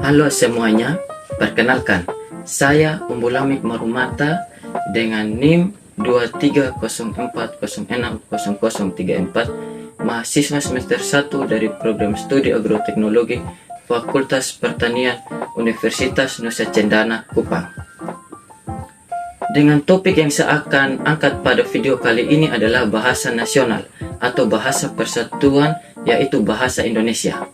Halo semuanya, perkenalkan, saya Umbulamik Marumata dengan NIM 2304060034, mahasiswa semester 1 dari program studi agroteknologi Fakultas Pertanian Universitas Nusa Cendana, Kupang. Dengan topik yang saya akan angkat pada video kali ini adalah bahasa nasional atau bahasa persatuan, yaitu bahasa Indonesia.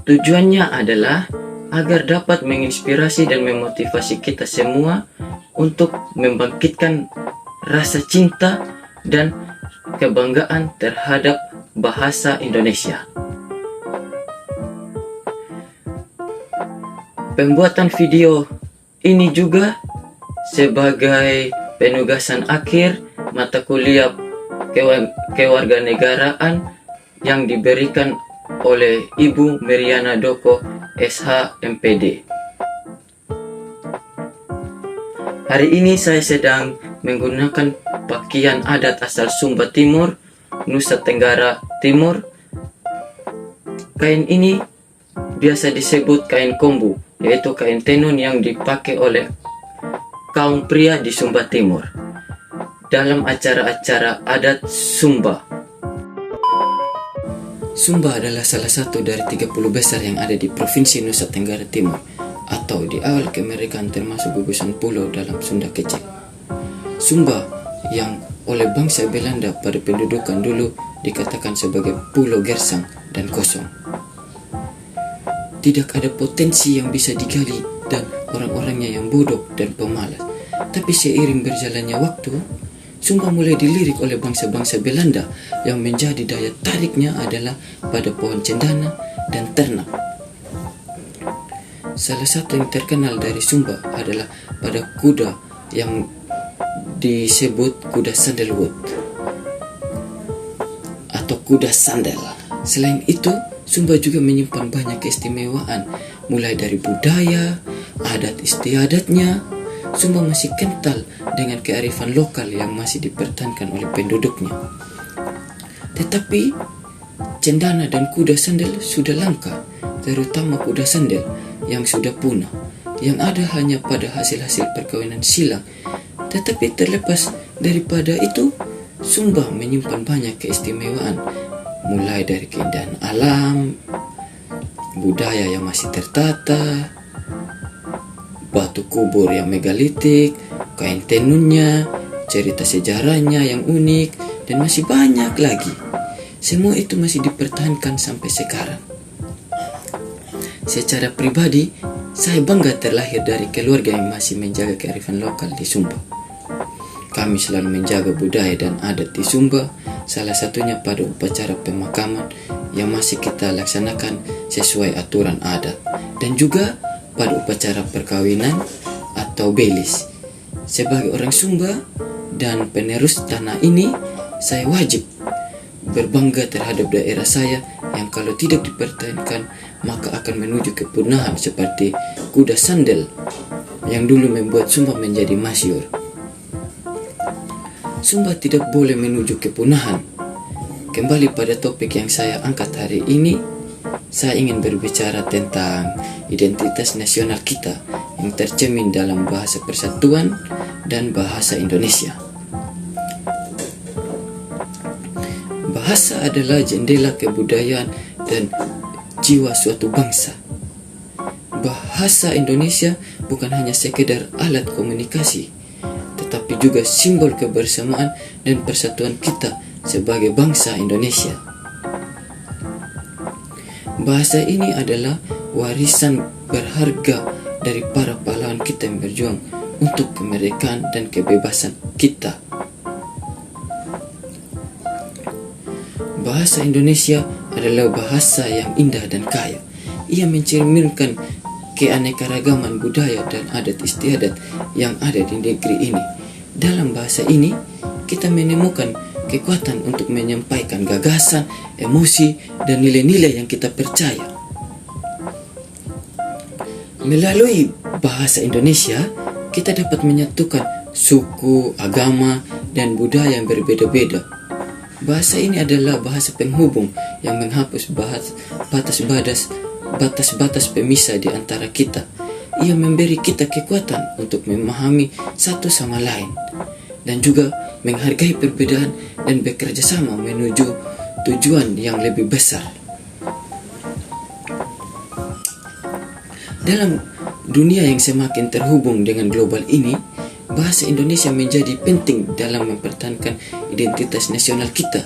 Tujuannya adalah agar dapat menginspirasi dan memotivasi kita semua untuk membangkitkan rasa cinta dan kebanggaan terhadap bahasa Indonesia. Pembuatan video ini juga sebagai penugasan akhir mata kuliah kewarganegaraan yang diberikan oleh Ibu Meriana Doko, SH MPD. Hari ini saya sedang menggunakan pakaian adat asal Sumba Timur, Nusa Tenggara Timur. Kain ini biasa disebut kain kombu, yaitu kain tenun yang dipakai oleh kaum pria di Sumba Timur dalam acara-acara adat Sumba. Sumba adalah salah satu dari 30 besar yang ada di Provinsi Nusa Tenggara Timur, atau di awal kemerdekaan termasuk gugusan pulau dalam Sunda Kecil. Sumba yang oleh bangsa Belanda pada pendudukan dulu dikatakan sebagai Pulau Gersang dan kosong. Tidak ada potensi yang bisa digali dan orang-orangnya yang bodoh dan pemalas. Tapi seiring berjalannya waktu, Sumba mulai dilirik oleh bangsa-bangsa Belanda yang menjadi daya tariknya adalah pada pohon cendana dan ternak. Salah satu yang terkenal dari Sumba adalah pada kuda yang disebut kuda sandalwood atau kuda sandal. Selain itu, Sumba juga menyimpan banyak keistimewaan, mulai dari budaya, adat istiadatnya. Sumba masih kental dengan kearifan lokal yang masih dipertahankan oleh penduduknya. Tetapi cendana dan kuda sandal sudah langka, terutama kuda sandal yang sudah punah, yang ada hanya pada hasil-hasil perkawinan silang. Tetapi terlepas daripada itu, Sumba menyimpan banyak keistimewaan, mulai dari keindahan alam, budaya yang masih tertata, batu kubur yang megalitik, kain tenunnya, cerita sejarahnya yang unik, dan masih banyak lagi. Semua itu masih dipertahankan sampai sekarang. Secara pribadi, saya bangga terlahir dari keluarga yang masih menjaga kearifan lokal di Sumba. Kami selalu menjaga budaya dan adat di Sumba, salah satunya pada upacara pemakaman yang masih kita laksanakan sesuai aturan adat, dan juga pada upacara perkawinan atau belis. Sebagai orang Sumba dan penerus tanah ini, saya wajib berbangga terhadap daerah saya yang kalau tidak dipertahankan maka akan menuju kepunahan, seperti kuda sandal yang dulu membuat Sumba menjadi masyhur. Sumba tidak boleh menuju kepunahan. Kembali pada topik yang saya angkat hari ini, saya ingin berbicara tentang identitas nasional kita yang tercermin dalam bahasa persatuan dan bahasa Indonesia. Bahasa adalah jendela kebudayaan dan jiwa suatu bangsa. Bahasa Indonesia bukan hanya sekedar alat komunikasi, tetapi juga simbol kebersamaan dan persatuan kita sebagai bangsa Indonesia. Bahasa ini adalah warisan berharga dari para pahlawan kita yang berjuang untuk kemerdekaan dan kebebasan kita. Bahasa Indonesia adalah bahasa yang indah dan kaya. Ia mencerminkan keanekaragaman budaya dan adat istiadat yang ada di negeri ini. Dalam bahasa ini, kita menemukan kekuatan untuk menyampaikan gagasan, emosi, dan nilai-nilai yang kita percaya. Melalui bahasa Indonesia, kita dapat menyatukan suku, agama, dan budaya yang berbeda-beda. Bahasa ini adalah bahasa penghubung yang menghapus batas batas-batas pemisah di antara kita. Ia memberi kita kekuatan untuk memahami satu sama lain dan juga menghargai perbedaan dan bekerja sama menuju tujuan yang lebih besar. Dalam dunia yang semakin terhubung dengan global ini, bahasa Indonesia menjadi penting dalam mempertahankan identitas nasional kita.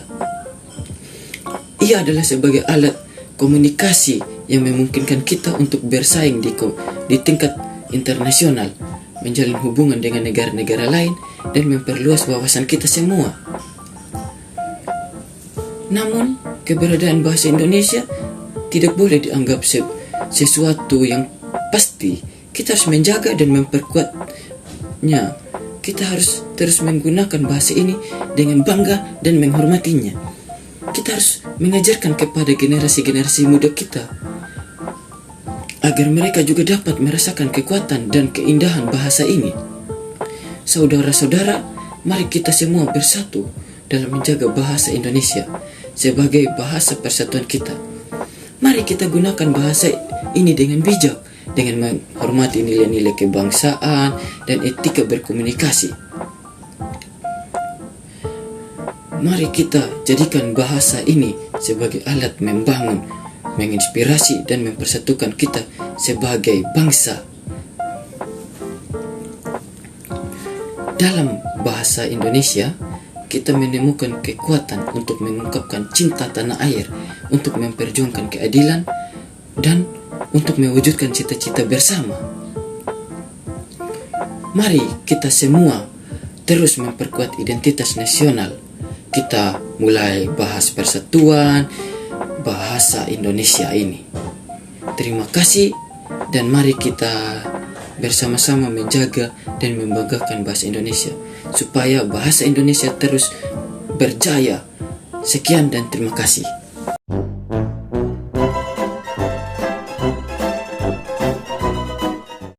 Ia adalah sebagai alat komunikasi yang memungkinkan kita untuk bersaing di tingkat internasional, menjalin hubungan dengan negara-negara lain, dan memperluas wawasan kita semua. Namun, keberadaan bahasa Indonesia tidak boleh dianggap sesuatu yang pasti. Kita harus menjaga dan memperkuatnya. Kita harus terus menggunakan bahasa ini dengan bangga dan menghormatinya. Kita harus mengajarkan kepada generasi-generasi muda kita agar mereka juga dapat merasakan kekuatan dan keindahan bahasa ini. Saudara-saudara, mari kita semua bersatu dalam menjaga bahasa Indonesia sebagai bahasa persatuan kita. Mari kita gunakan bahasa ini dengan bijak, dengan menghormati nilai-nilai kebangsaan dan etika berkomunikasi. Mari kita jadikan bahasa ini sebagai alat membangun, menginspirasi, dan mempersatukan kita sebagai bangsa. Dalam bahasa Indonesia, kita menemukan kekuatan untuk mengungkapkan cinta tanah air, untuk memperjuangkan keadilan, dan untuk mewujudkan cita-cita bersama. Mari kita semua terus memperkuat identitas nasional. Kita mulai bahas persatuan bahasa Indonesia ini. Terima kasih, dan mari kita bersama-sama menjaga dan membanggakan bahasa Indonesia supaya bahasa Indonesia terus berjaya. Sekian dan terima kasih.